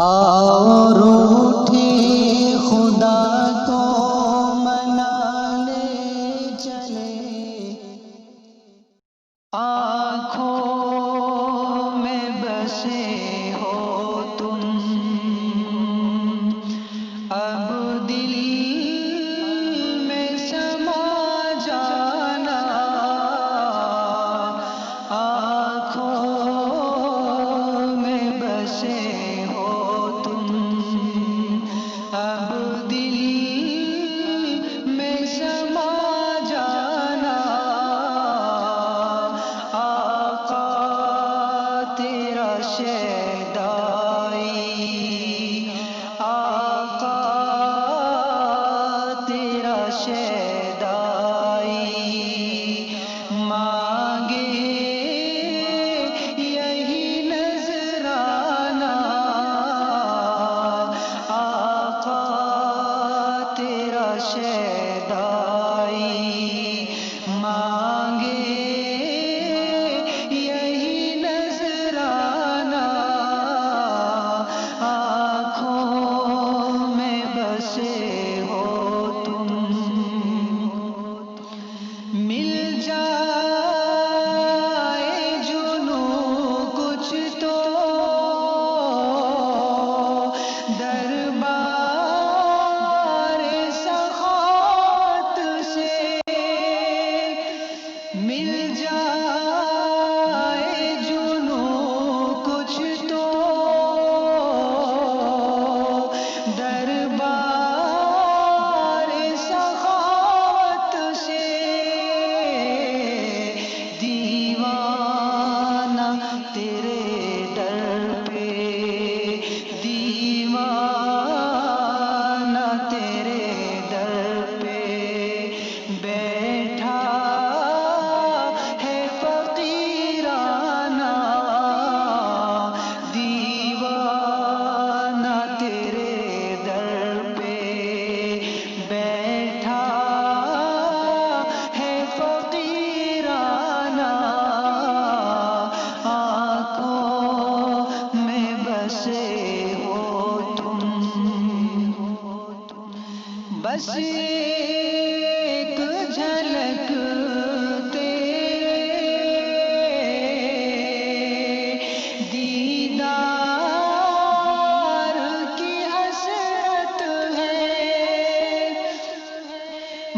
اور اٹھے خدا کو منانے چلے، آنکھوں میں بسے ہو تم، اب دل میں سما جانا، آنکھوں میں بسے ہو تم، اب دل میں سما جانا، آقا تیرا شیدائی، آقا تیرا شیدائی، مانگے یہی نذرانہ، آقا تیرا شیدائی، مانگے یہی نذرانہ، آنکھوں میں بسے ہو تم، مل جائے جنوں کچھ تو دربار سخاوت سے، مل جائے جنوں کچھ تو دربار سخاوت سے، دیوانہ تیرے در پہ، دیوانہ تیرے در پہ بیٹھا ہے فقیرانہ، دیوانہ تیرے در پہ بیٹھا ہے فقیرانہ، آنکھوں میں بسے ہو تم، بس ایک جھلک تیرے دیدار کی حسرت ہے،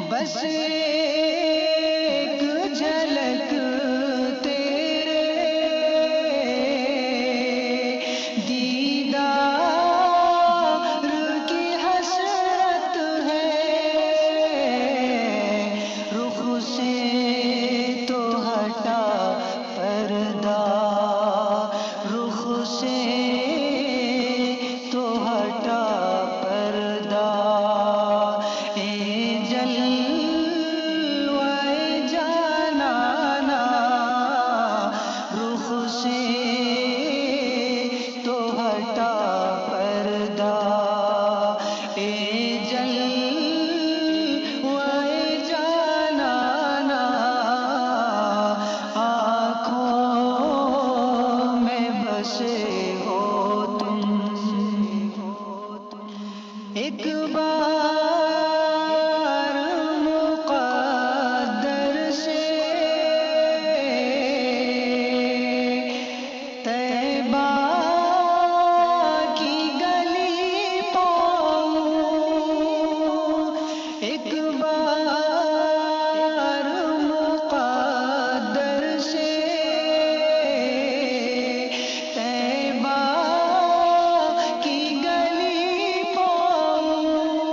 بس ایک جھلک تیرے دیدار کی حسرت ہے، رخ سے تو ہٹا پردہ، رخ سے تو ہٹا پردہ، اے جلوہ جانانا، رخ سے تو ہٹا پردہ، اے جلوہ جانانا، آنکھوں میں بسے ہو تم، ایک بار مقدر سے طیبہ کی گلی پاؤں، ایک بار مقدر سے طیبہ کی گلی پاؤں،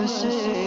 سے